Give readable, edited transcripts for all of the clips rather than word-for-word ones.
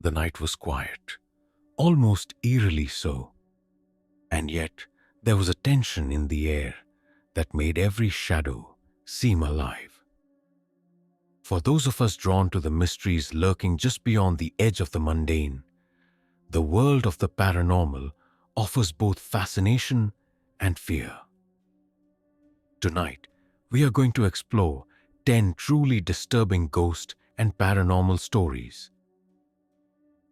The night was quiet, almost eerily so, and yet there was a tension in the air that made every shadow seem alive. For those of us drawn to the mysteries lurking just beyond the edge of the mundane, the world of the paranormal offers both fascination and fear. Tonight, we are going to explore 10 truly disturbing ghost and paranormal stories.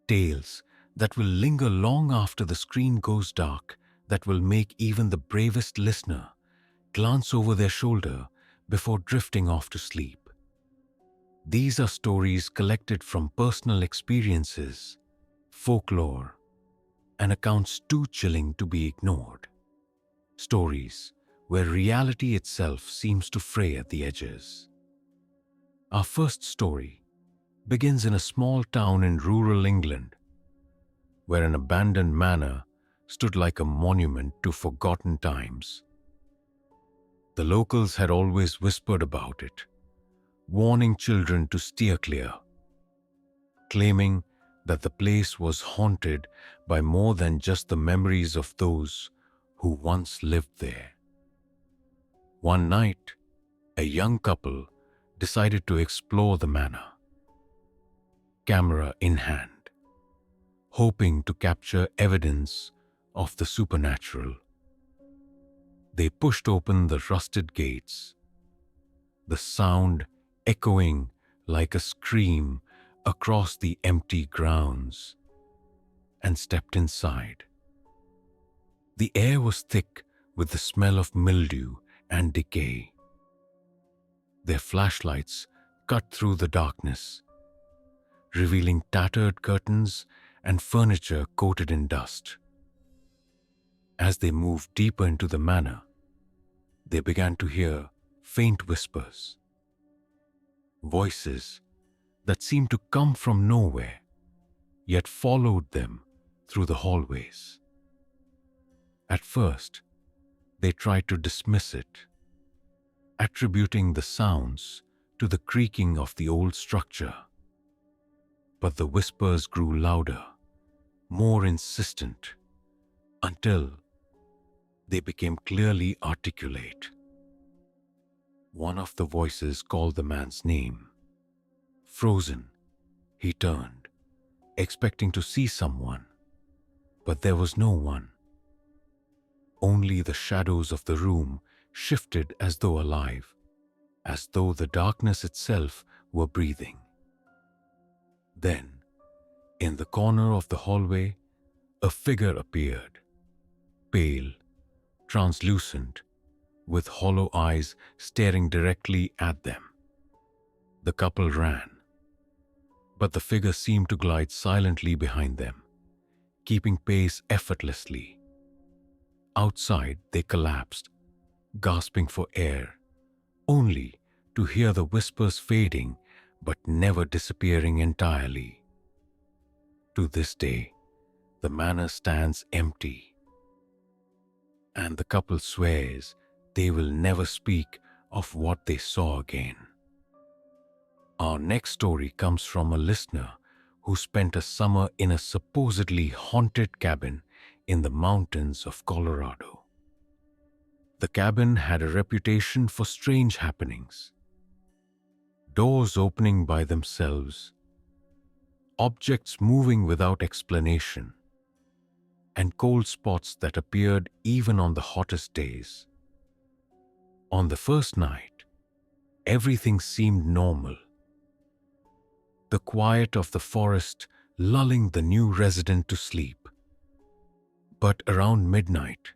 Tales that will linger long after the screen goes dark, that will make even the bravest listener glance over their shoulder before drifting off to sleep. These are stories collected from personal experiences, folklore, and accounts too chilling to be ignored. Stories where reality itself seems to fray at the edges. Our first story begins in a small town in rural England, where an abandoned manor stood like a monument to forgotten times. The locals had always whispered about it, warning children to steer clear, claiming that the place was haunted by more than just the memories of those who once lived there. One night, a young couple decided to explore the manor, camera in hand, hoping to capture evidence of the supernatural. They pushed open the rusted gates, the sound echoing like a scream across the empty grounds, and stepped inside. The air was thick with the smell of mildew and decay. Their flashlights cut through the darkness, revealing tattered curtains and furniture coated in dust. As they moved deeper into the manor, they began to hear faint whispers, voices that seemed to come from nowhere, yet followed them through the hallways. At first, they tried to dismiss it, attributing the sounds to the creaking of the old structure. But the whispers grew louder, more insistent, until they became clearly articulate. One of the voices called the man's name. Frozen, he turned, expecting to see someone, but there was no one. Only the shadows of the room shifted as though alive, as though the darkness itself were breathing. Then, in the corner of the hallway, a figure appeared, pale, translucent, with hollow eyes staring directly at them. The couple ran, but the figure seemed to glide silently behind them, keeping pace effortlessly. Outside, they collapsed, gasping for air, only to hear the whispers fading but never disappearing entirely. To this day, the manor stands empty, and the couple swears they will never speak of what they saw again. Our next story comes from a listener who spent a summer in a supposedly haunted cabin in the mountains of Colorado. The cabin had a reputation for strange happenings. Doors opening by themselves, objects moving without explanation, and cold spots that appeared even on the hottest days. On the first night, everything seemed normal. The quiet of the forest lulling the new resident to sleep. But around midnight,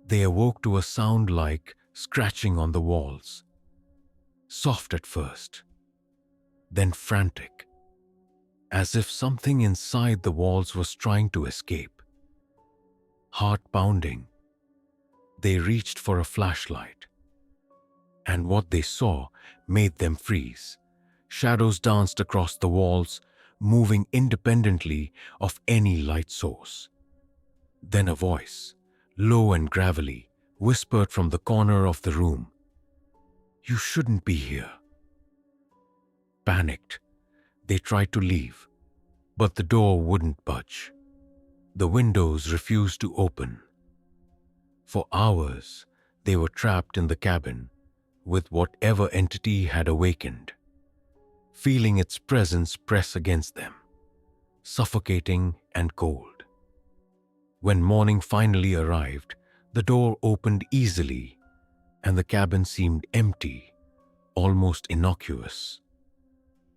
they awoke to a sound like scratching on the walls. Soft at first, then frantic, as if something inside the walls was trying to escape. Heart pounding, they reached for a flashlight, and what they saw made them freeze. Shadows danced across the walls, moving independently of any light source. Then a voice, low and gravelly, whispered from the corner of the room, "You shouldn't be here." Panicked, they tried to leave, But the door wouldn't budge. The windows refused to open. For hours, they were trapped in the cabin with whatever entity had awakened, feeling its presence press against them, suffocating and cold. When morning finally arrived, the door opened easily and the cabin seemed empty, almost innocuous.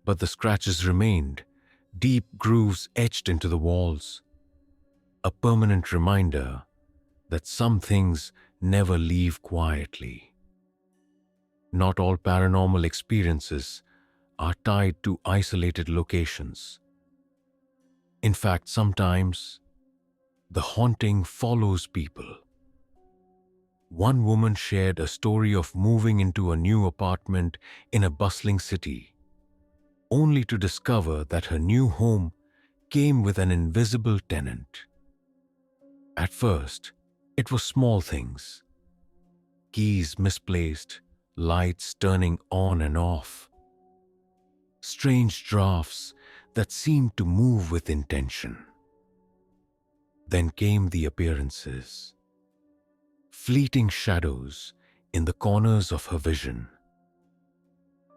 But the scratches remained, deep grooves etched into the walls, a permanent reminder that some things never leave quietly. Not all paranormal experiences are tied to isolated locations. In fact, sometimes the haunting follows people. One woman shared a story of moving into a new apartment in a bustling city, only to discover that her new home came with an invisible tenant. At first, it was small things: keys misplaced, lights turning on and off, strange drafts that seemed to move with intention. Then came the appearances, fleeting shadows in the corners of her vision,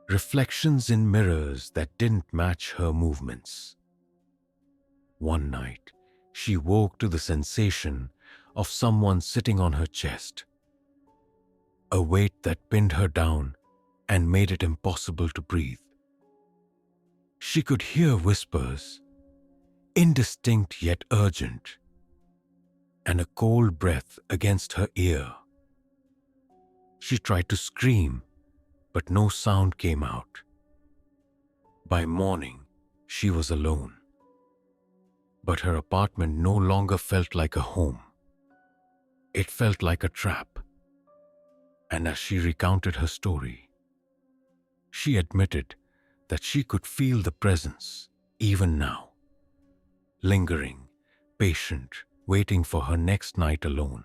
reflections in mirrors that didn't match her movements. One night, she woke to the sensation of someone sitting on her chest, a weight that pinned her down and made it impossible to breathe. She could hear whispers, indistinct yet urgent, and a cold breath against her ear. She tried to scream, but no sound came out. By morning, she was alone. But her apartment no longer felt like a home. It felt like a trap. And as she recounted her story, she admitted that she could feel the presence even now, lingering, patient, waiting for her next night alone.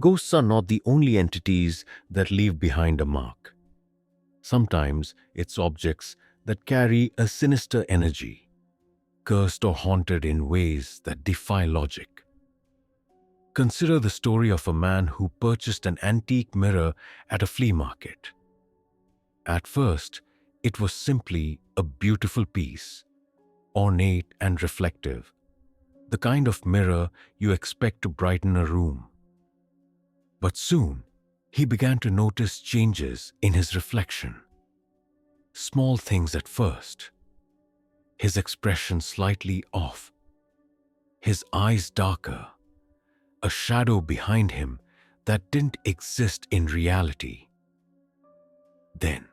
Ghosts are not the only entities that leave behind a mark. Sometimes it's objects that carry a sinister energy, cursed or haunted in ways that defy logic. Consider the story of a man who purchased an antique mirror at a flea market. At first, it was simply a beautiful piece, ornate and reflective, the kind of mirror you expect to brighten a room. But soon, he began to notice changes in his reflection. Small things at first: his expression slightly off, his eyes darker, a shadow behind him that didn't exist in reality. Then,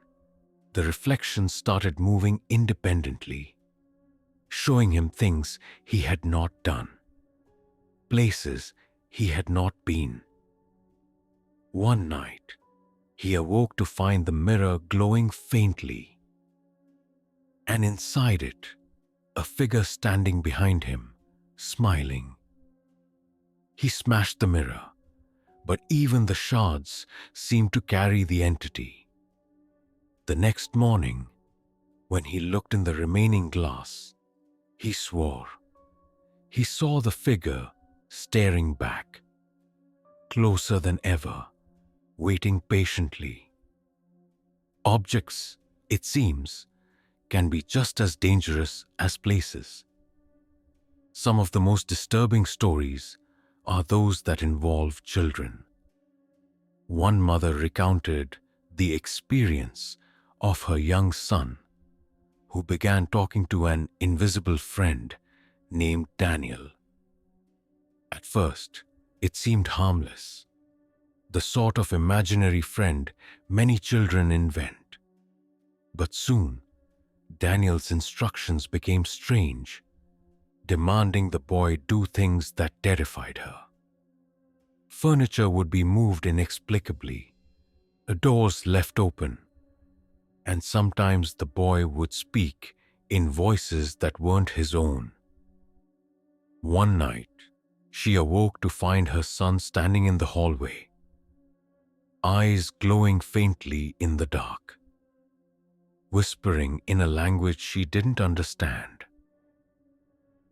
the reflection started moving independently, showing him things he had not done, places he had not been. One night, he awoke to find the mirror glowing faintly, and inside it, a figure standing behind him, smiling. He smashed the mirror, but even the shards seemed to carry the entity. The next morning, when he looked in the remaining glass, he swore he saw the figure staring back, closer than ever, waiting patiently. Objects, it seems, can be just as dangerous as places. Some of the most disturbing stories are those that involve children. One mother recounted the experience of her young son, who began talking to an invisible friend named Daniel. At first, it seemed harmless, the sort of imaginary friend many children invent. But soon, Daniel's instructions became strange, demanding the boy do things that terrified her. Furniture would be moved inexplicably, doors left open, and sometimes the boy would speak in voices that weren't his own. One night, she awoke to find her son standing in the hallway, eyes glowing faintly in the dark, whispering in a language she didn't understand.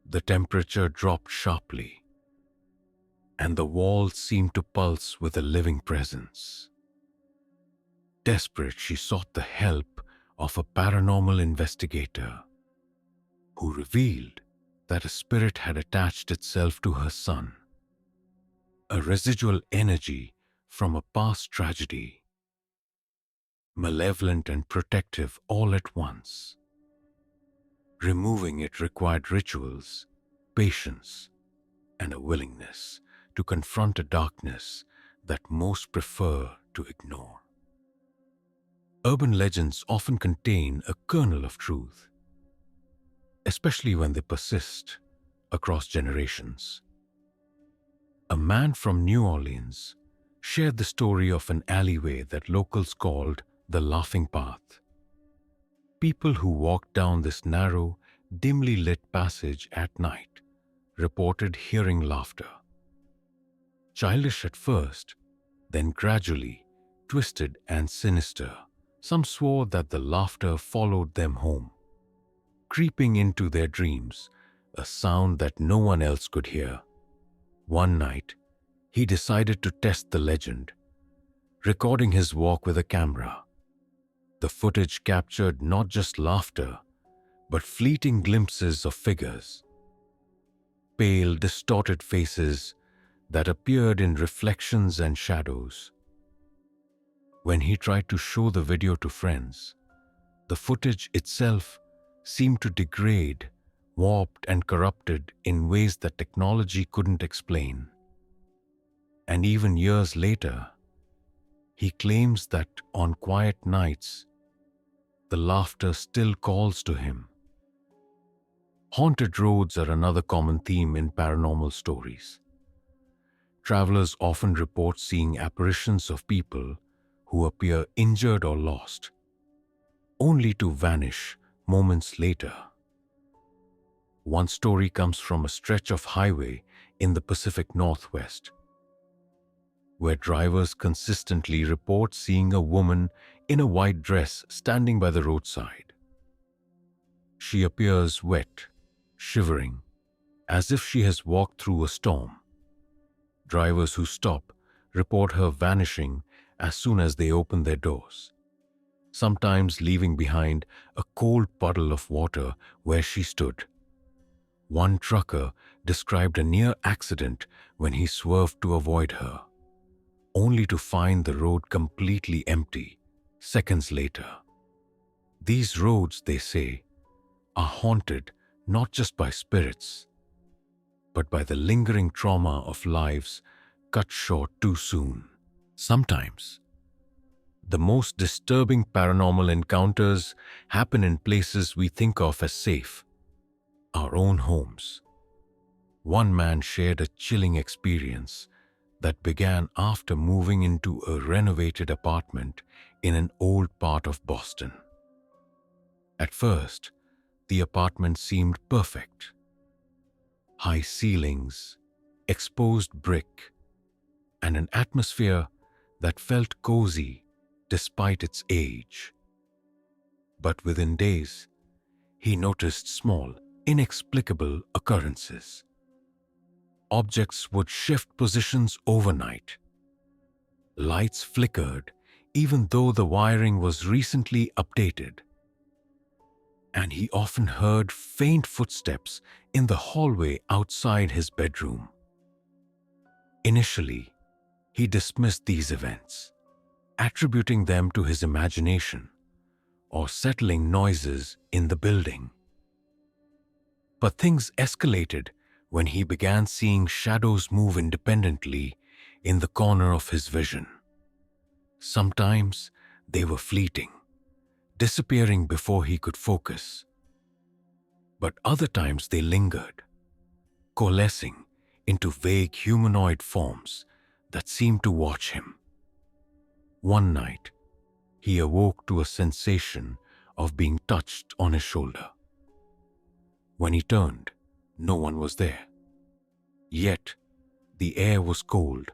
The temperature dropped sharply, and the walls seemed to pulse with a living presence. Desperate, she sought the help of a paranormal investigator who revealed that a spirit had attached itself to her son, a residual energy from a past tragedy, malevolent and protective all at once. Removing it required rituals, patience, and a willingness to confront a darkness that most prefer to ignore. Urban legends often contain a kernel of truth, especially when they persist across generations. A man from New Orleans shared the story of an alleyway that locals called the Laughing Path. People who walked down this narrow, dimly lit passage at night reported hearing laughter. Childish at first, then gradually twisted and sinister. Some swore that the laughter followed them home, creeping into their dreams, a sound that no one else could hear. One night, he decided to test the legend, recording his walk with a camera. The footage captured not just laughter, but fleeting glimpses of figures, pale, distorted faces that appeared in reflections and shadows. When he tried to show the video to friends, the footage itself seemed to degrade, warped and corrupted in ways that technology couldn't explain. And even years later, he claims that on quiet nights, the laughter still calls to him. Haunted roads are another common theme in paranormal stories. Travelers often report seeing apparitions of people who appear injured or lost, only to vanish moments later. One story comes from a stretch of highway in the Pacific Northwest, where drivers consistently report seeing a woman in a white dress standing by the roadside. She appears wet, shivering, as if she has walked through a storm. Drivers who stop report her vanishing as soon as they open their doors, sometimes leaving behind a cold puddle of water where she stood. One trucker described a near accident when he swerved to avoid her, only to find the road completely empty seconds later. These roads, they say, are haunted not just by spirits, but by the lingering trauma of lives cut short too soon. Sometimes, the most disturbing paranormal encounters happen in places we think of as safe, our own homes. One man shared a chilling experience that began after moving into a renovated apartment in an old part of Boston. At first, the apartment seemed perfect. High ceilings, exposed brick, and an atmosphere that felt cozy despite its age. But within days, he noticed small, inexplicable occurrences. Objects would shift positions overnight. Lights flickered even though the wiring was recently updated. And he often heard faint footsteps in the hallway outside his bedroom. Initially, he dismissed these events, attributing them to his imagination or settling noises in the building. But things escalated when he began seeing shadows move independently in the corner of his vision. Sometimes they were fleeting, disappearing before he could focus. But other times they lingered, coalescing into vague humanoid forms that seemed to watch him. One night, he awoke to a sensation of being touched on his shoulder. When he turned, no one was there. Yet, the air was cold,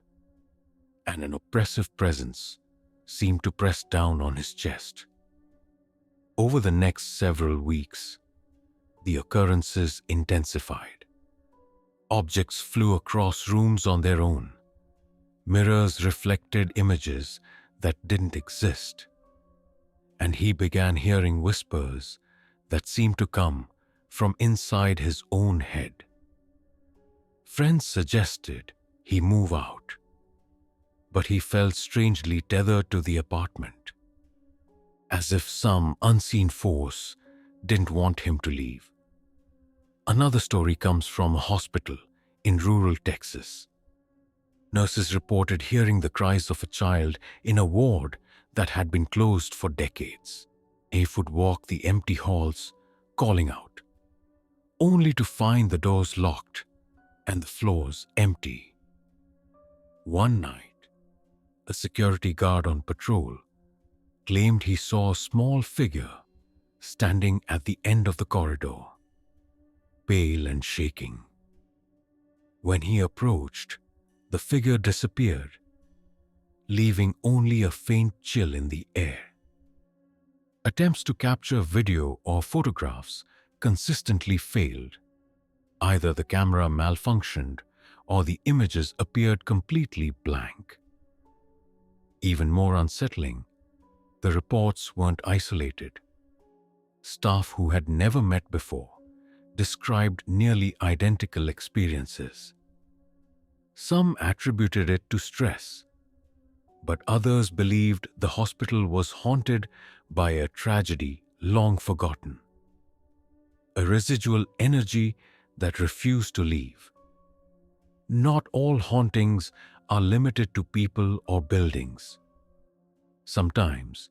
and an oppressive presence seemed to press down on his chest. Over the next several weeks, the occurrences intensified. Objects flew across rooms on their own. Mirrors reflected images that didn't exist. And he began hearing whispers that seemed to come from inside his own head. Friends suggested he move out, but he felt strangely tethered to the apartment, as if some unseen force didn't want him to leave. Another story comes from a hospital in rural Texas. Nurses reported hearing the cries of a child in a ward that had been closed for decades. He would walk the empty halls, calling out, only to find the doors locked and the floors empty. One night, a security guard on patrol claimed he saw a small figure standing at the end of the corridor, pale and shaking. When he approached, the figure disappeared, leaving only a faint chill in the air. Attempts to capture video or photographs consistently failed. Either the camera malfunctioned or the images appeared completely blank. Even more unsettling, the reports weren't isolated. Staff who had never met before described nearly identical experiences. Some attributed it to stress, but others believed the hospital was haunted by a tragedy long forgotten, a residual energy that refused to leave. Not all hauntings are limited to people or buildings. Sometimes,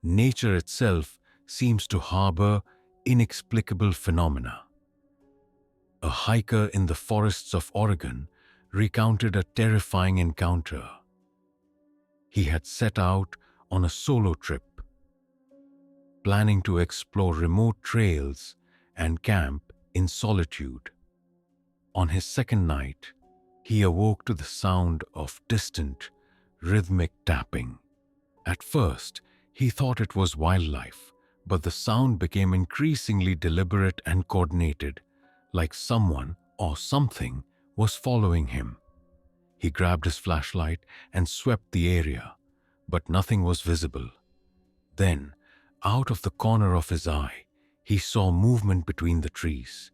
nature itself seems to harbor inexplicable phenomena. A hiker in the forests of Oregon recounted a terrifying encounter. He had set out on a solo trip, planning to explore remote trails and camp in solitude. On his second night, he awoke to the sound of distant, rhythmic tapping. At first, he thought it was wildlife, but the sound became increasingly deliberate and coordinated, like someone or something was following him. He grabbed his flashlight and swept the area, but nothing was visible. Then, out of the corner of his eye, he saw movement between the trees,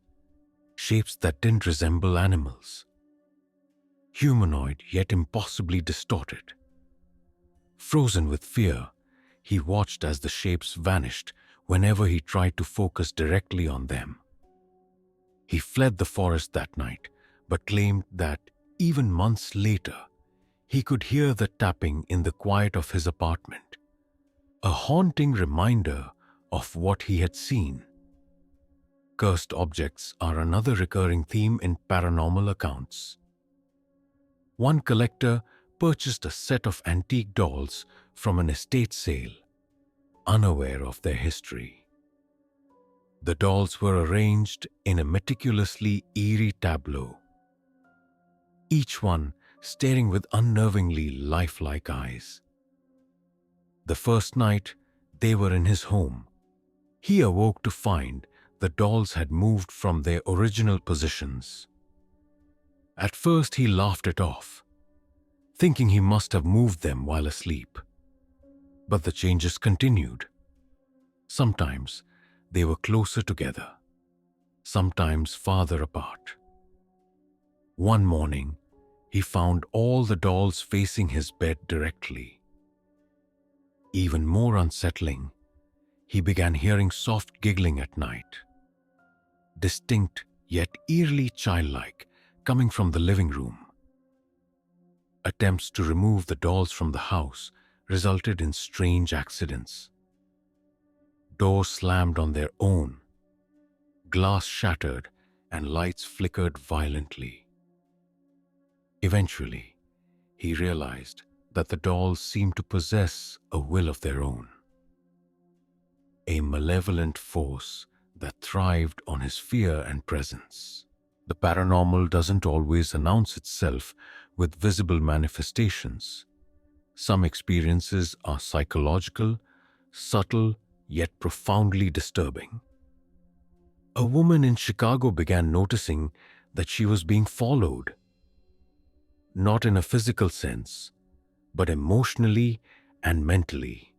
shapes that didn't resemble animals. Humanoid yet impossibly distorted. Frozen with fear, he watched as the shapes vanished whenever he tried to focus directly on them. He fled the forest that night, but claimed that even months later, he could hear the tapping in the quiet of his apartment, a haunting reminder of what he had seen. Cursed objects are another recurring theme in paranormal accounts. One collector purchased a set of antique dolls from an estate sale, unaware of their history. The dolls were arranged in a meticulously eerie tableau, each one staring with unnervingly lifelike eyes. The first night they were in his home, he awoke to find the dolls had moved from their original positions. At first he laughed it off, thinking he must have moved them while asleep. But the changes continued. Sometimes they were closer together, sometimes farther apart. One morning, he found all the dolls facing his bed directly. Even more unsettling, he began hearing soft giggling at night, distinct yet eerily childlike, coming from the living room. Attempts to remove the dolls from the house resulted in strange accidents. Doors slammed on their own, glass shattered, and lights flickered violently. Eventually, he realized that the dolls seemed to possess a will of their own, a malevolent force that thrived on his fear and presence. The paranormal doesn't always announce itself with visible manifestations. Some experiences are psychological, subtle, yet profoundly disturbing. A woman in Chicago began noticing that she was being followed, not in a physical sense, but emotionally and mentally.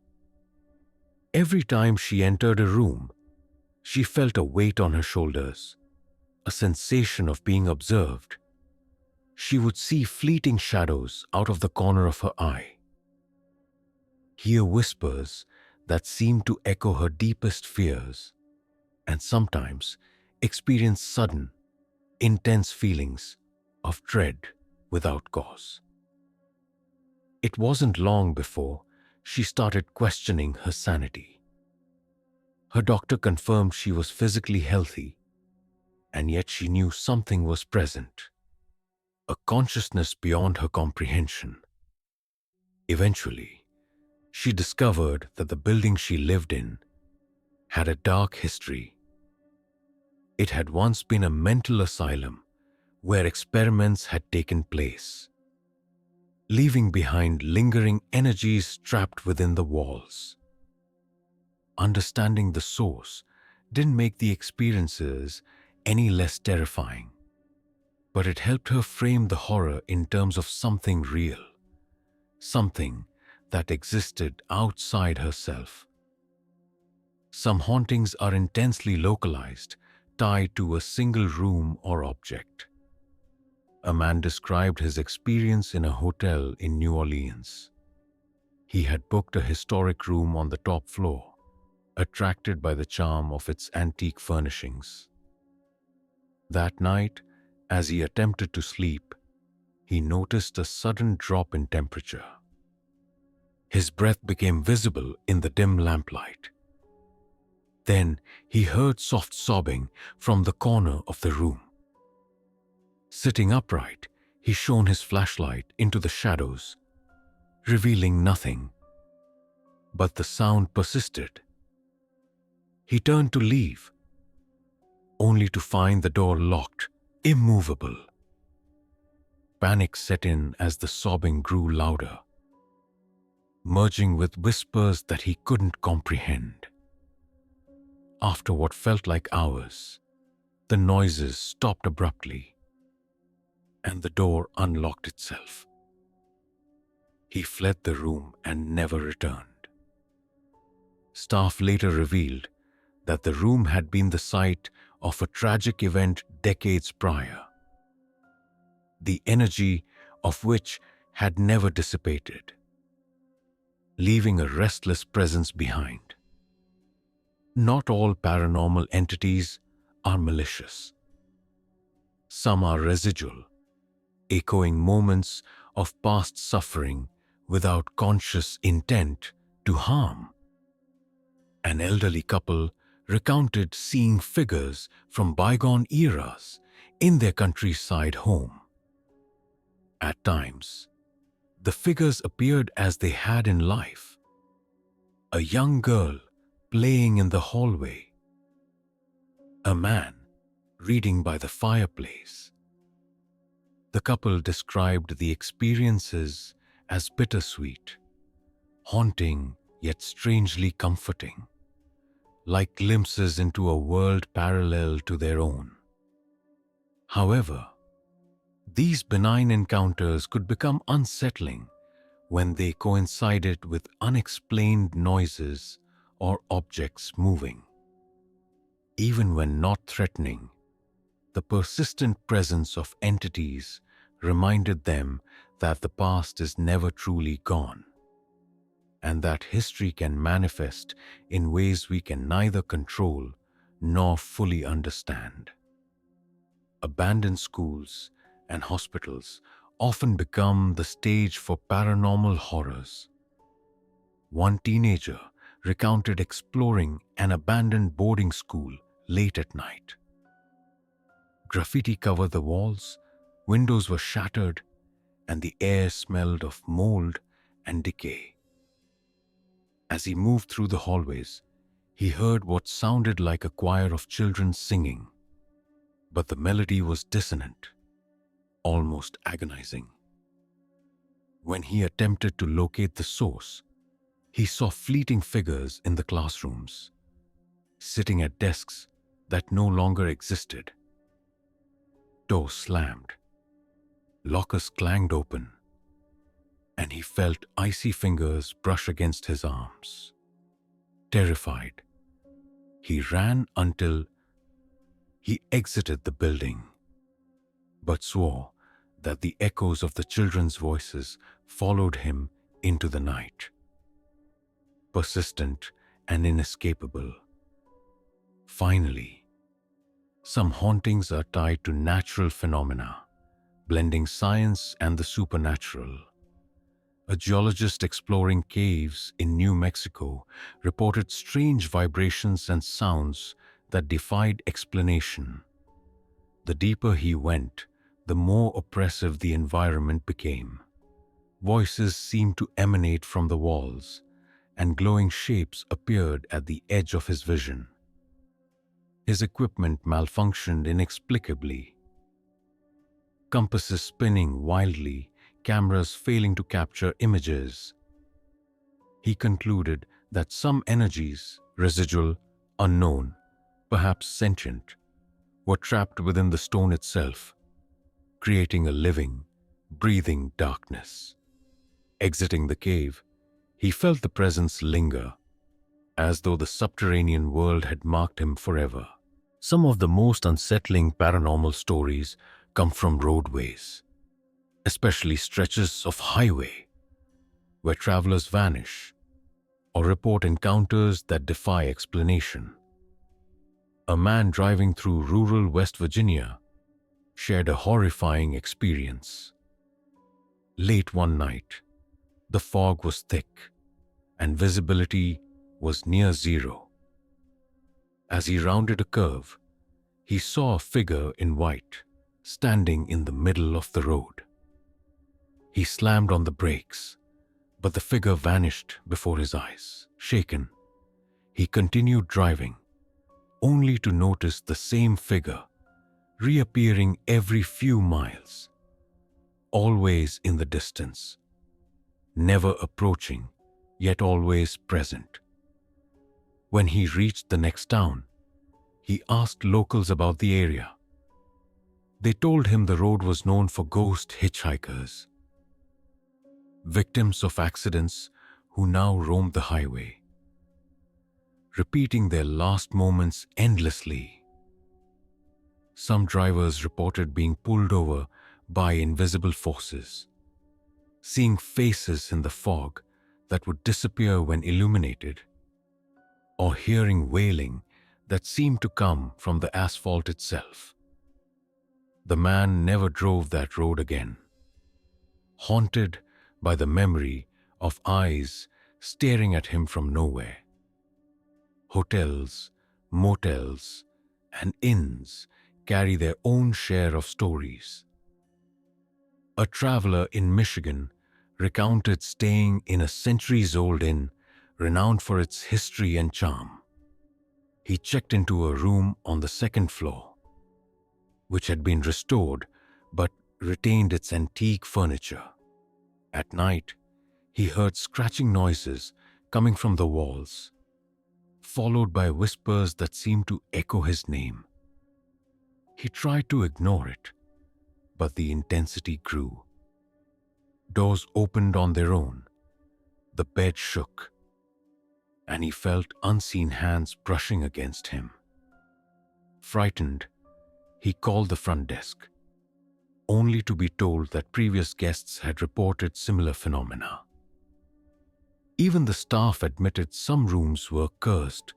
Every time she entered a room, she felt a weight on her shoulders, a sensation of being observed. She would see fleeting shadows out of the corner of her eye, hear whispers that seemed to echo her deepest fears, and sometimes experience sudden, intense feelings of dread without cause. It wasn't long before she started questioning her sanity. Her doctor confirmed she was physically healthy, and yet she knew something was present, a consciousness beyond her comprehension. Eventually, she discovered that the building she lived in had a dark history. It had once been a mental asylum where experiments had taken place, leaving behind lingering energies trapped within the walls. Understanding the source didn't make the experiences any less terrifying, but it helped her frame the horror in terms of something real, something that existed outside herself. Some hauntings are intensely localized, tied to a single room or object. A man described his experience in a hotel in New Orleans. He had booked a historic room on the top floor, attracted by the charm of its antique furnishings. That night, as he attempted to sleep, he noticed a sudden drop in temperature. His breath became visible in the dim lamplight. Then he heard soft sobbing from the corner of the room. Sitting upright, he shone his flashlight into the shadows, revealing nothing. But the sound persisted. He turned to leave, only to find the door locked, immovable. Panic set in as the sobbing grew louder, merging with whispers that he couldn't comprehend. After what felt like hours, the noises stopped abruptly, and the door unlocked itself. He fled the room and never returned. Staff later revealed that the room had been the site of a tragic event decades prior, the energy of which had never dissipated, leaving a restless presence behind. Not all paranormal entities are malicious. Some are residual, echoing moments of past suffering without conscious intent to harm. An elderly couple recounted seeing figures from bygone eras in their countryside home. At times, the figures appeared as they had in life. A young girl playing in the hallway, a man reading by the fireplace. The couple described the experiences as bittersweet, haunting yet strangely comforting, like glimpses into a world parallel to their own. However, these benign encounters could become unsettling when they coincided with unexplained noises or objects moving. Even when not threatening, the persistent presence of entities reminded them that the past is never truly gone, and that history can manifest in ways we can neither control nor fully understand. Abandoned schools and hospitals often become the stage for paranormal horrors. One teenager recounted exploring an abandoned boarding school late at night. Graffiti covered the walls, windows were shattered, and the air smelled of mold and decay. As he moved through the hallways, he heard what sounded like a choir of children singing, but the melody was dissonant, almost agonizing. When he attempted to locate the source, he saw fleeting figures in the classrooms, sitting at desks that no longer existed. Door slammed, lockers clanged open, and he felt icy fingers brush against his arms. Terrified, he ran until he exited the building, but swore that the echoes of the children's voices followed him into the night, persistent and inescapable. Finally, some hauntings are tied to natural phenomena, blending science and the supernatural. A geologist exploring caves in New Mexico reported strange vibrations and sounds that defied explanation. The deeper he went, the more oppressive the environment became. Voices seemed to emanate from the walls, and glowing shapes appeared at the edge of his vision. His equipment malfunctioned inexplicably, compasses spinning wildly, cameras failing to capture images. He concluded that some energies, residual, unknown, perhaps sentient, were trapped within the stone itself, creating a living, breathing darkness. Exiting the cave, he felt the presence linger, as though the subterranean world had marked him forever. Some of the most unsettling paranormal stories come from roadways, especially stretches of highway where travelers vanish or report encounters that defy explanation. A man driving through rural West Virginia shared a horrifying experience. Late one night, the fog was thick and visibility was near zero. As he rounded a curve, he saw a figure in white standing in the middle of the road. He slammed on the brakes, but the figure vanished before his eyes. Shaken, he continued driving, only to notice the same figure reappearing every few miles, always in the distance, never approaching, yet always present. When he reached the next town, he asked locals about the area. They told him the road was known for ghost hitchhikers, victims of accidents who now roamed the highway, repeating their last moments endlessly. Some drivers reported being pulled over by invisible forces, seeing faces in the fog that would disappear when illuminated, or hearing wailing that seemed to come from the asphalt itself. The man never drove that road again, haunted by the memory of eyes staring at him from nowhere. Hotels, motels, and inns carry their own share of stories. A traveler in Michigan recounted staying in a centuries-old inn renowned for its history and charm. He checked into a room on the second floor, which had been restored but retained its antique furniture. At night, he heard scratching noises coming from the walls, followed by whispers that seemed to echo his name. He tried to ignore it, but the intensity grew. Doors opened on their own, the bed shook, and he felt unseen hands brushing against him. Frightened, he called the front desk, only to be told that previous guests had reported similar phenomena. Even the staff admitted some rooms were cursed,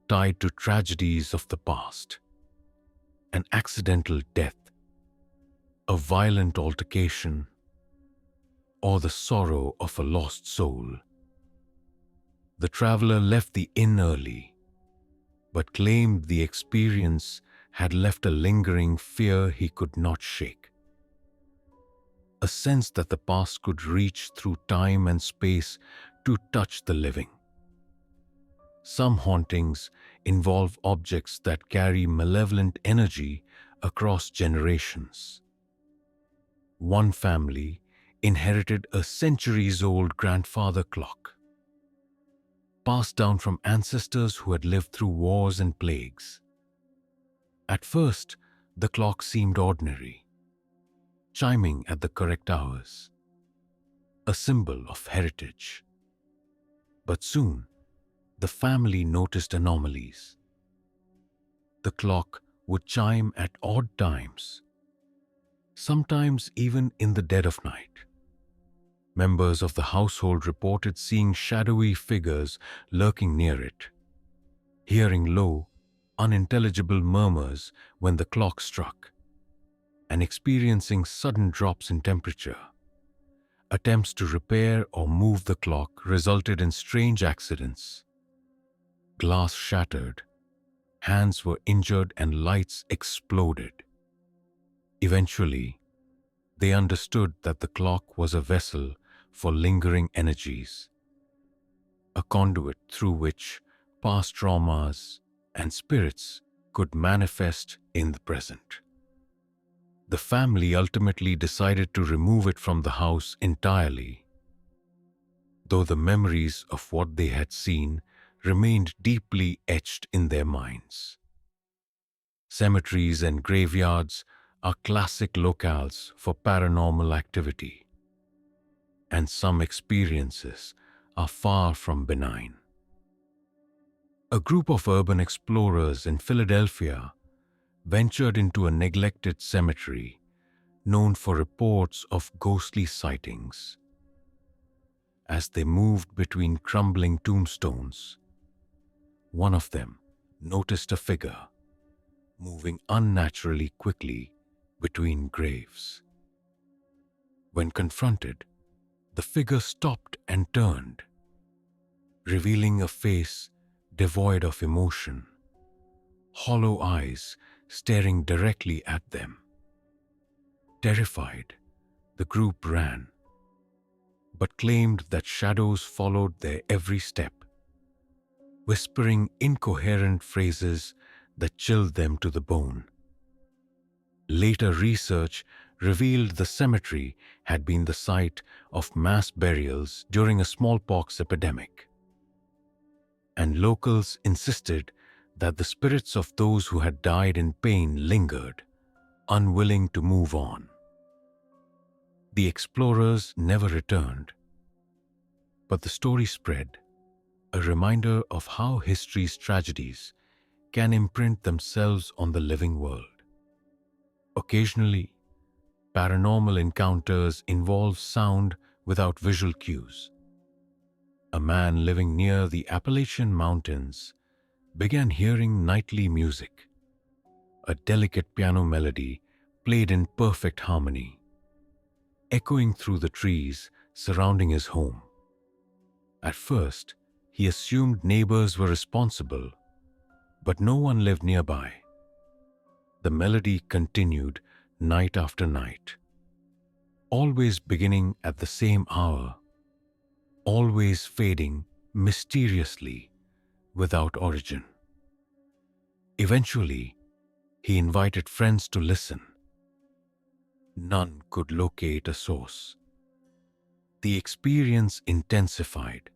tied to tragedies of the past, an accidental death, a violent altercation, or the sorrow of a lost soul. The traveler left the inn early, but claimed the experience had left a lingering fear he could not shake. A sense that the past could reach through time and space to touch the living. Some hauntings involve objects that carry malevolent energy across generations. One family inherited a centuries-old grandfather clock, passed down from ancestors who had lived through wars and plagues. At first, The clock seemed ordinary, chiming at the correct hours, a symbol of heritage. But soon, the family noticed anomalies. The clock would chime at odd times, sometimes even in the dead of night. Members of the household reported seeing shadowy figures lurking near it, hearing low, unintelligible murmurs when the clock struck, and experiencing sudden drops in temperature. Attempts to repair or move the clock resulted in strange accidents. Glass shattered, hands were injured, and lights exploded. Eventually, they understood that the clock was a vessel for lingering energies, a conduit through which past traumas and spirits could manifest in the present. The family ultimately decided to remove it from the house entirely, though the memories of what they had seen remained deeply etched in their minds. Cemeteries and graveyards are classic locales for paranormal activity, and some experiences are far from benign. A group of urban explorers in Philadelphia ventured into a neglected cemetery known for reports of ghostly sightings. As they moved between crumbling tombstones, one of them noticed a figure moving unnaturally quickly between graves. When confronted, the figure stopped and turned, revealing a face devoid of emotion, hollow eyes staring directly at them. Terrified, the group ran, but claimed that shadows followed their every step, whispering incoherent phrases that chilled them to the bone. Later research revealed the cemetery had been the site of mass burials during a smallpox epidemic, and locals insisted that the spirits of those who had died in pain lingered, unwilling to move on. The explorers never returned, but the story spread, a reminder of how history's tragedies can imprint themselves on the living world. Occasionally, paranormal encounters involve sound without visual cues. A man living near the Appalachian Mountains began hearing nightly music, a delicate piano melody played in perfect harmony, echoing through the trees surrounding his home. At first, he assumed neighbors were responsible, but no one lived nearby. The melody continued night after night, always beginning at the same hour, always fading mysteriously without origin. Eventually, he invited friends to listen. None could locate a source. The experience intensified.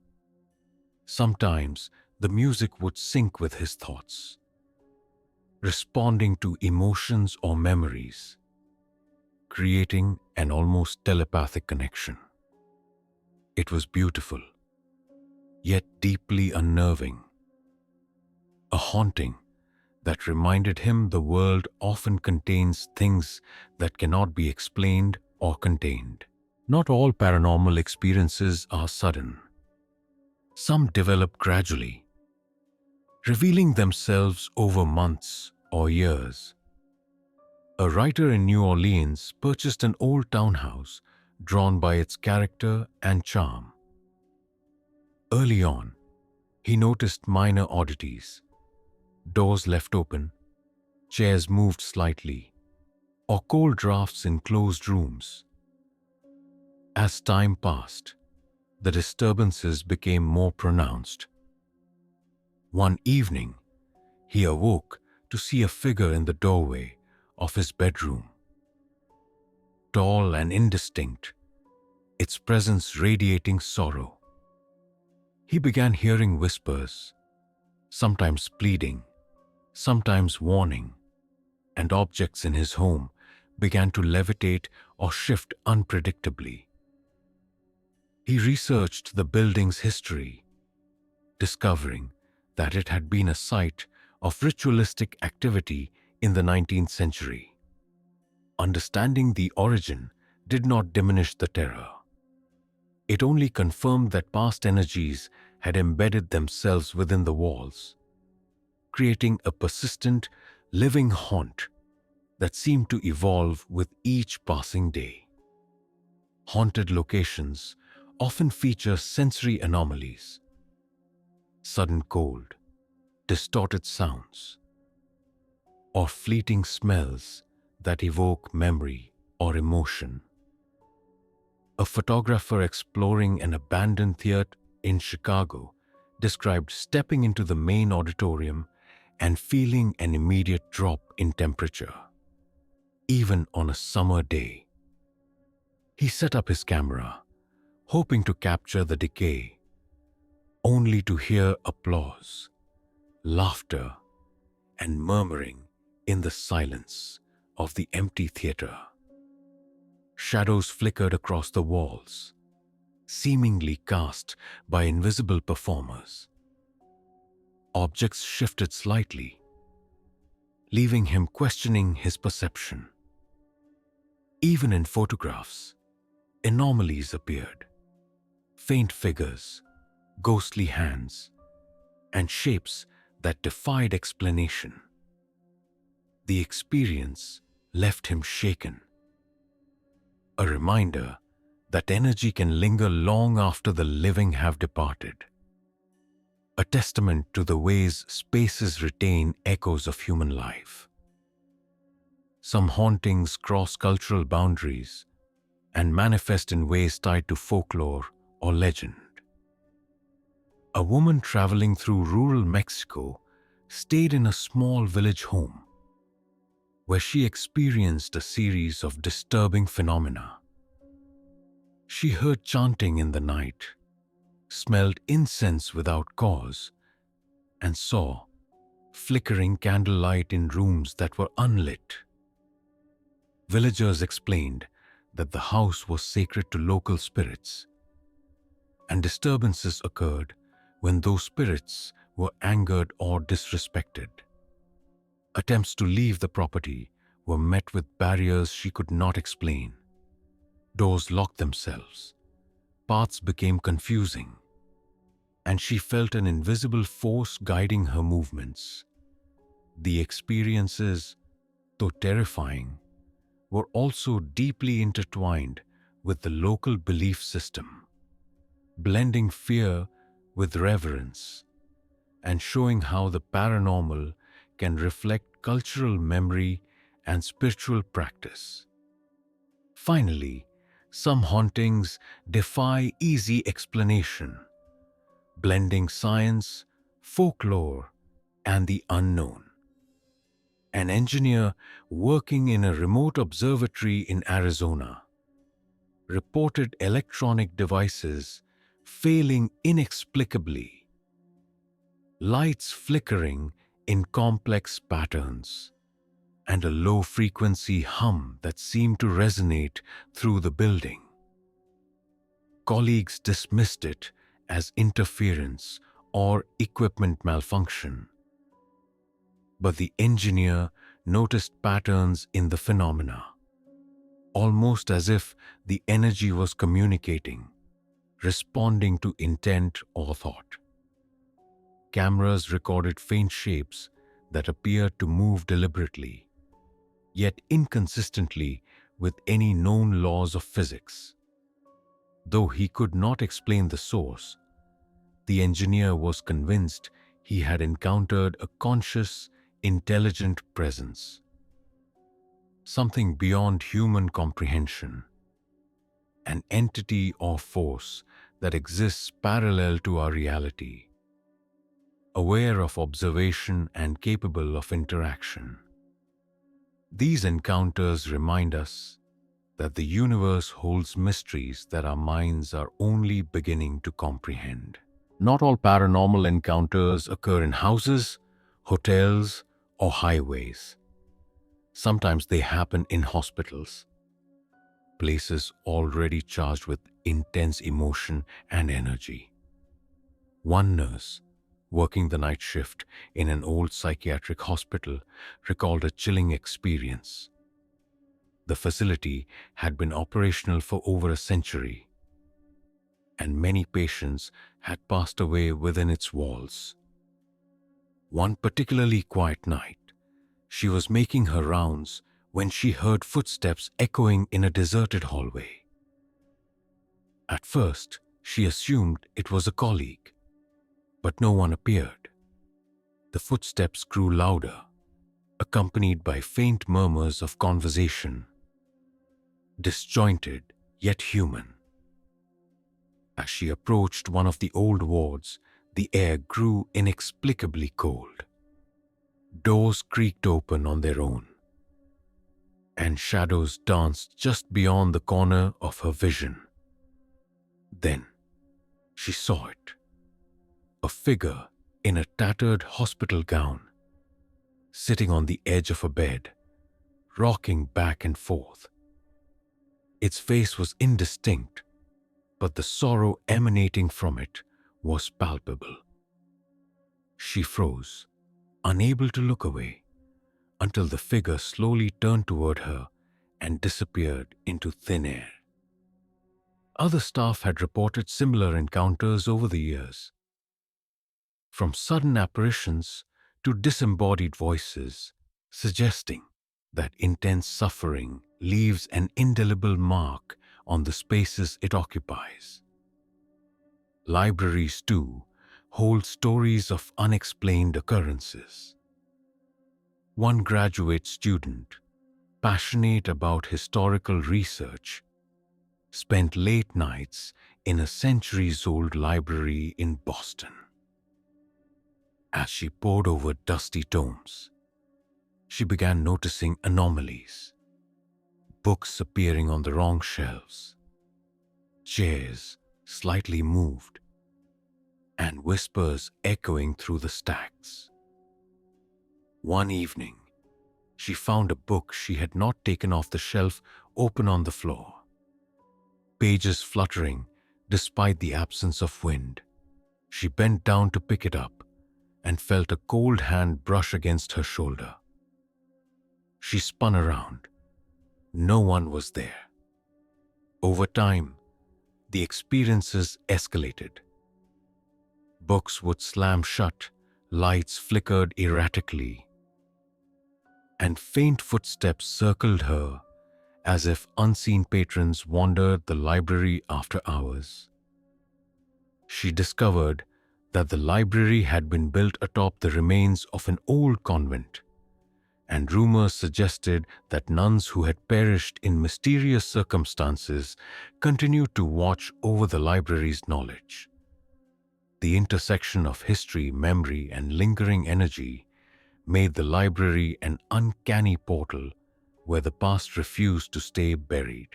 Sometimes the music would sync with his thoughts, responding to emotions or memories, creating an almost telepathic connection. It was beautiful, yet deeply unnerving. A haunting that reminded him the world often contains things that cannot be explained or contained. Not all paranormal experiences are sudden. Some develop gradually, revealing themselves over months or years. A writer in New Orleans purchased an old townhouse drawn by its character and charm. Early on, he noticed minor oddities: doors left open, chairs moved slightly, or cold drafts in closed rooms. As time passed, the disturbances became more pronounced. One evening, he awoke to see a figure in the doorway of his bedroom. Tall and indistinct, its presence radiating sorrow. He began hearing whispers, sometimes pleading, sometimes warning. and objects in his home began to levitate or shift unpredictably. He researched the building's history, discovering that it had been a site of ritualistic activity in the 19th century. Understanding the origin did not diminish the terror. It only confirmed that past energies had embedded themselves within the walls, creating a persistent, living haunt that seemed to evolve with each passing day. Haunted locations often feature sensory anomalies, sudden cold, distorted sounds, or fleeting smells that evoke memory or emotion. A photographer exploring an abandoned theater in Chicago described stepping into the main auditorium and feeling an immediate drop in temperature, even on a summer day. He set up his camera, hoping to capture the decay, only to hear applause, laughter, and murmuring in the silence of the empty theater. Shadows flickered across the walls, seemingly cast by invisible performers. Objects shifted slightly, leaving him questioning his perception. Even in photographs, anomalies appeared. Faint figures, ghostly hands, and shapes that defied explanation. The experience left him shaken, a reminder that energy can linger long after the living have departed, a testament to the ways spaces retain echoes of human life. Some hauntings cross cultural boundaries and manifest in ways tied to folklore or legend. A woman traveling through rural Mexico stayed in a small village home where she experienced a series of disturbing phenomena. She heard chanting in the night, smelled incense without cause, and saw flickering candlelight in rooms that were unlit. Villagers explained that the house was sacred to local spirits, and disturbances occurred when those spirits were angered or disrespected. Attempts to leave the property were met with barriers she could not explain. Doors locked themselves, paths became confusing, and she felt an invisible force guiding her movements. The experiences, though terrifying, were also deeply intertwined with the local belief system, blending fear with reverence and showing how the paranormal can reflect cultural memory and spiritual practice. Finally, some hauntings defy easy explanation, blending science, folklore, and the unknown. An engineer working in a remote observatory in Arizona reported electronic devices failing inexplicably, lights flickering in complex patterns, and a low-frequency hum that seemed to resonate through the building. Colleagues dismissed it as interference or equipment malfunction, but the engineer noticed patterns in the phenomena, almost as if the energy was communicating, responding to intent or thought. Cameras recorded faint shapes that appeared to move deliberately, yet inconsistently with any known laws of physics. Though he could not explain the source, the engineer was convinced he had encountered a conscious, intelligent presence, something beyond human comprehension, an entity or force that exists parallel to our reality, aware of observation and capable of interaction. These encounters remind us that the universe holds mysteries that our minds are only beginning to comprehend. Not all paranormal encounters occur in houses, hotels, or highways. Sometimes they happen in hospitals, places already charged with intense emotion and energy. One nurse, working the night shift in an old psychiatric hospital, recalled a chilling experience. The facility had been operational for over a century, and many patients had passed away within its walls. One particularly quiet night, she was making her rounds when she heard footsteps echoing in a deserted hallway. At first, she assumed it was a colleague, but no one appeared. The footsteps grew louder, accompanied by faint murmurs of conversation, disjointed yet human. As she approached one of the old wards, the air grew inexplicably cold. Doors creaked open on their own, and shadows danced just beyond the corner of her vision. Then she saw it, a figure in a tattered hospital gown, sitting on the edge of a bed, rocking back and forth. Its face was indistinct, but the sorrow emanating from it was palpable. She froze, unable to look away, until the figure slowly turned toward her and disappeared into thin air. Other staff had reported similar encounters over the years, from sudden apparitions to disembodied voices, suggesting that intense suffering leaves an indelible mark on the spaces it occupies. Libraries, too, hold stories of unexplained occurrences. One graduate student, passionate about historical research, spent late nights in a centuries-old library in Boston. As she pored over dusty tomes, she began noticing anomalies: books appearing on the wrong shelves, chairs slightly moved, and whispers echoing through the stacks. One evening, she found a book she had not taken off the shelf open on the floor, pages fluttering despite the absence of wind. She bent down to pick it up and felt a cold hand brush against her shoulder. She spun around. No one was there. Over time, the experiences escalated. Books would slam shut, lights flickered erratically, and faint footsteps circled her as if unseen patrons wandered the library after hours. She discovered that the library had been built atop the remains of an old convent, and rumors suggested that nuns who had perished in mysterious circumstances continued to watch over the library's knowledge. The intersection of history, memory, and lingering energy made the library an uncanny portal where the past refused to stay buried.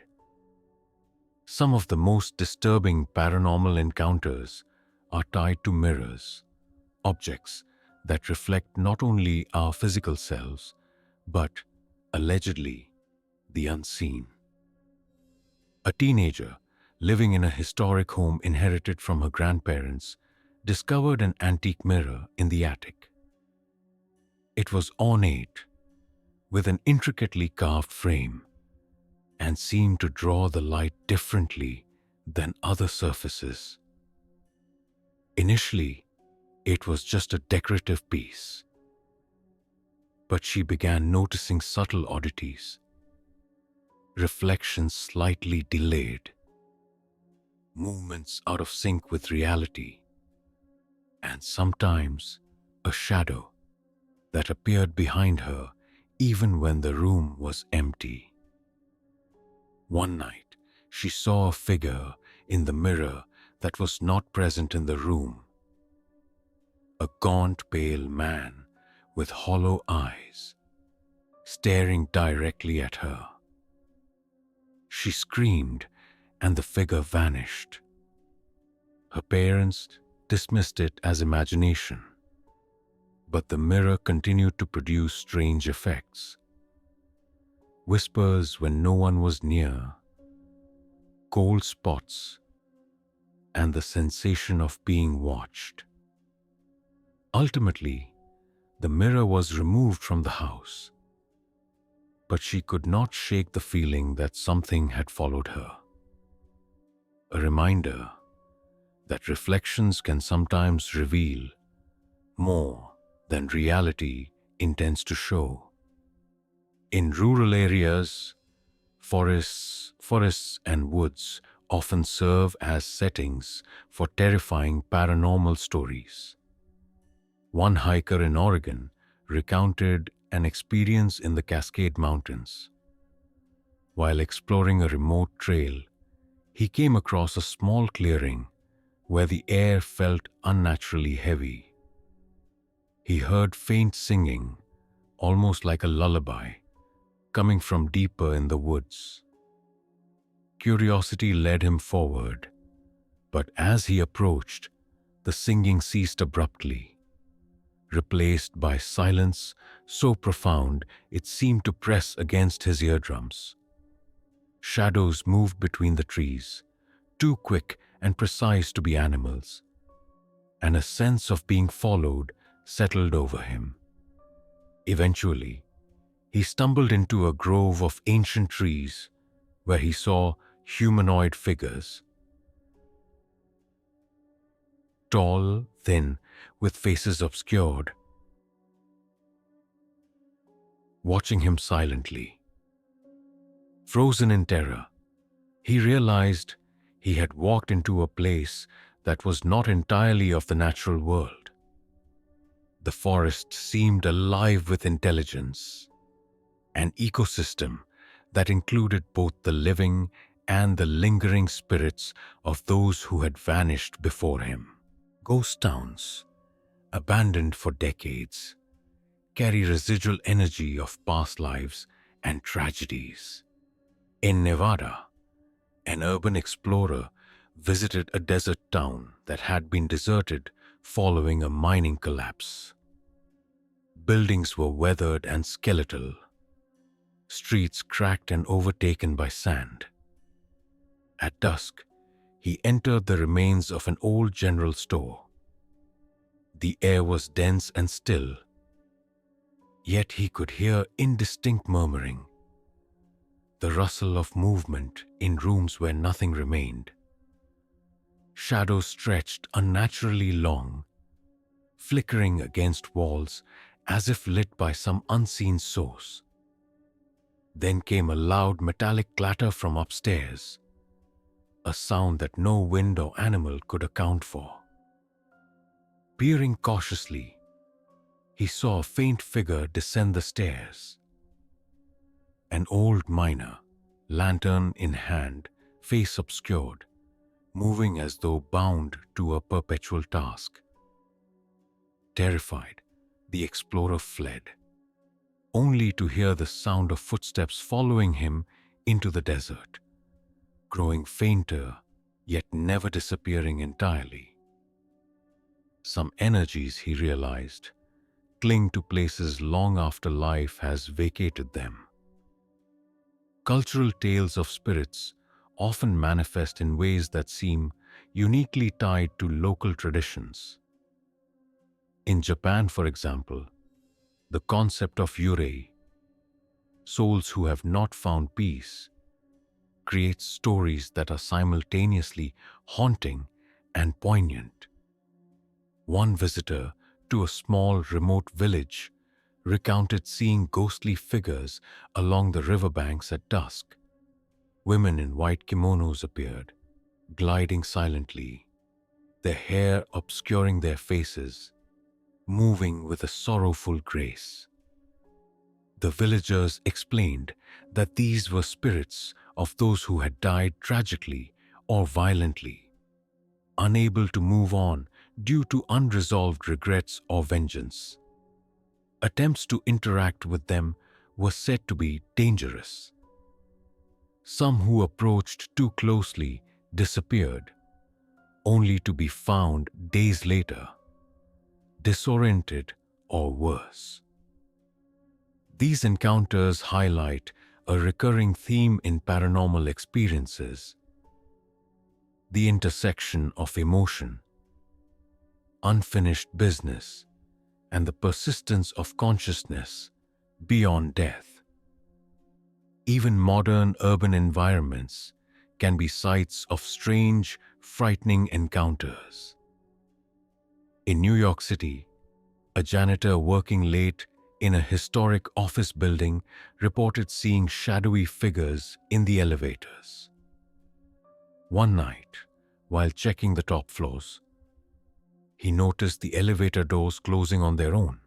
Some of the most disturbing paranormal encounters are tied to mirrors, objects that reflect not only our physical selves, but, allegedly, the unseen. A teenager living in a historic home inherited from her grandparents discovered an antique mirror in the attic. It was ornate, with an intricately carved frame, and seemed to draw the light differently than other surfaces. Initially, it was just a decorative piece, but she began noticing subtle oddities: reflections slightly delayed, movements out of sync with reality, and sometimes a shadow that appeared behind her even when the room was empty. One night, she saw a figure in the mirror that was not present in the room. A gaunt, pale man with hollow eyes, staring directly at her. She screamed, and the figure vanished. Her parents dismissed it as imagination, but the mirror continued to produce strange effects. whispers when no one was near, cold spots, and the sensation of being watched. Ultimately, the mirror was removed from the house, but she could not shake the feeling that something had followed her. A reminder that reflections can sometimes reveal more than reality intends to show. In rural areas, forests and woods often serve as settings for terrifying paranormal stories. One hiker in Oregon recounted an experience in the Cascade Mountains. While exploring a remote trail, he came across a small clearing where the air felt unnaturally heavy. He heard faint singing, almost like a lullaby, coming from deeper in the woods. Curiosity led him forward, but as he approached, the singing ceased abruptly, replaced by silence so profound it seemed to press against his eardrums. Shadows moved between the trees, too quick and precise to be animals, and a sense of being followed settled over him. Eventually, he stumbled into a grove of ancient trees where he saw humanoid figures. Tall, thin, with faces obscured, watching him silently. Frozen in terror, he realized he had walked into a place that was not entirely of the natural world. The forest seemed alive with intelligence, an ecosystem that included both the living and the lingering spirits of those who had vanished before him. Ghost towns, abandoned for decades, carry residual energy of past lives and tragedies. In Nevada, an urban explorer visited a desert town that had been deserted following a mining collapse. Buildings were weathered and skeletal, streets cracked and overtaken by sand. At dusk, he entered the remains of an old general store. The air was dense and still, yet he could hear indistinct murmuring, the rustle of movement in rooms where nothing remained. Shadows stretched unnaturally long, flickering against walls as if lit by some unseen source. Then came a loud metallic clatter from upstairs, a sound that no wind or animal could account for. Peering cautiously, he saw a faint figure descend the stairs. An old miner, lantern in hand, face obscured, moving as though bound to a perpetual task. Terrified, the explorer fled, only to hear the sound of footsteps following him into the desert, growing fainter yet never disappearing entirely. Some energies, he realized, cling to places long after life has vacated them. Cultural tales of spirits often manifest in ways that seem uniquely tied to local traditions. In Japan, for example, the concept of yurei, souls who have not found peace, creates stories that are simultaneously haunting and poignant. One visitor to a small remote village recounted seeing ghostly figures along the riverbanks at dusk. Women in white kimonos appeared, gliding silently, their hair obscuring their faces, moving with a sorrowful grace. The villagers explained that these were spirits of those who had died tragically or violently, unable to move on due to unresolved regrets or vengeance. Attempts to interact with them were said to be dangerous. Some who approached too closely disappeared, only to be found days later, disoriented or worse. These encounters highlight A recurring theme in paranormal experiences: the intersection of emotion, unfinished business, and the persistence of consciousness beyond death. Even modern urban environments can be sites of strange, frightening encounters. In New York City, a janitor working late in a historic office building reported seeing shadowy figures in the elevators. One night, while checking the top floors, he noticed the elevator doors closing on their own,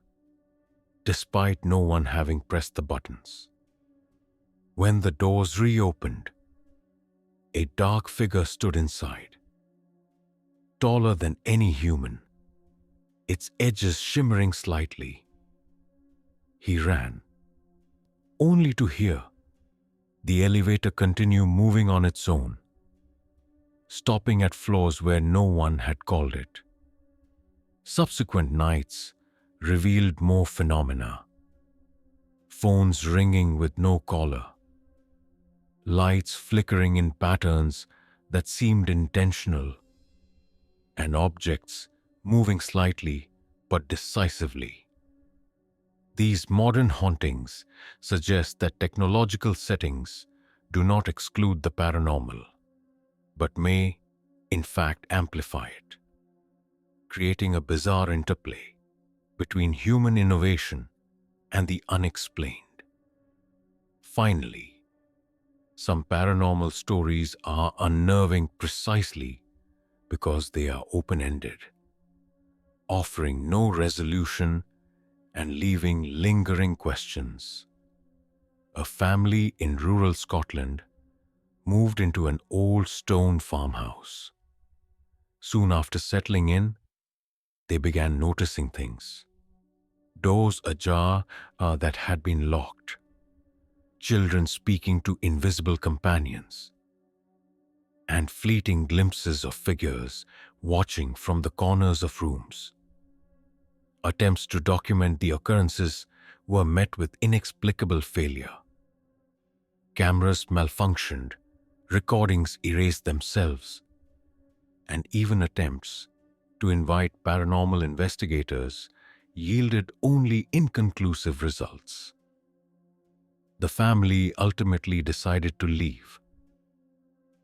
despite no one having pressed the buttons. When the doors reopened, a dark figure stood inside, taller than any human, its edges shimmering slightly. He ran, only to hear the elevator continue moving on its own, stopping at floors where no one had called it. Subsequent nights revealed more phenomena: phones ringing with no caller, lights flickering in patterns that seemed intentional, and objects moving slightly but decisively. These modern hauntings suggest that technological settings do not exclude the paranormal, but may, in fact, amplify it, creating a bizarre interplay between human innovation and the unexplained. Finally, some paranormal stories are unnerving precisely because they are open-ended, offering no resolution and leaving lingering questions. A family in rural Scotland moved into an old stone farmhouse. Soon after settling in, they began noticing things: doors ajar that had been locked, children speaking to invisible companions, and fleeting glimpses of figures watching from the corners of rooms. Attempts to document the occurrences were met with inexplicable failure. Cameras malfunctioned, recordings erased themselves, and even attempts to invite paranormal investigators yielded only inconclusive results. The family ultimately decided to leave,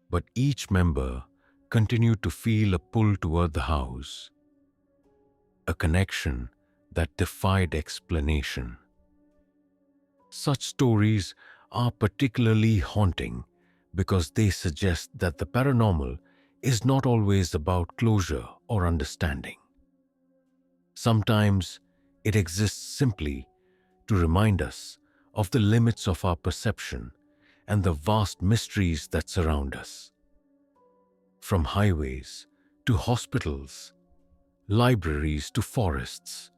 but each member continued to feel a pull toward the house, a connection that defied explanation. Such stories are particularly haunting because they suggest that the paranormal is not always about closure or understanding. Sometimes it exists simply to remind us of the limits of our perception and the vast mysteries that surround us. From highways to hospitals, libraries to forests,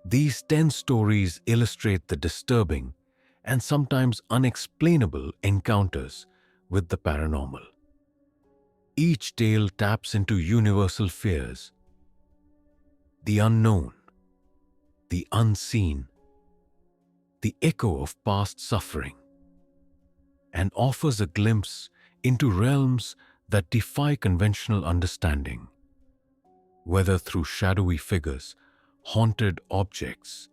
these 10 stories illustrate the disturbing and sometimes unexplainable encounters with the paranormal. Each tale taps into universal fears: the unknown, the unseen, the echo of past suffering, and offers a glimpse into realms that defy conventional understanding. Whether through shadowy figures, haunted objects,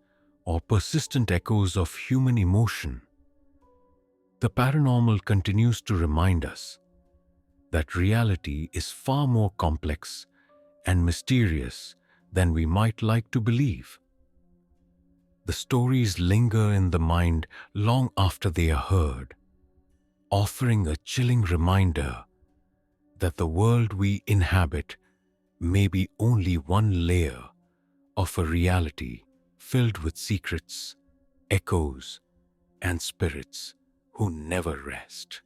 or persistent echoes of human emotion, the paranormal continues to remind us that reality is far more complex and mysterious than we might like to believe. The stories linger in the mind long after they are heard, offering a chilling reminder that the world we inhabit may be only one layer of a reality filled with secrets, echoes, and spirits who never rest.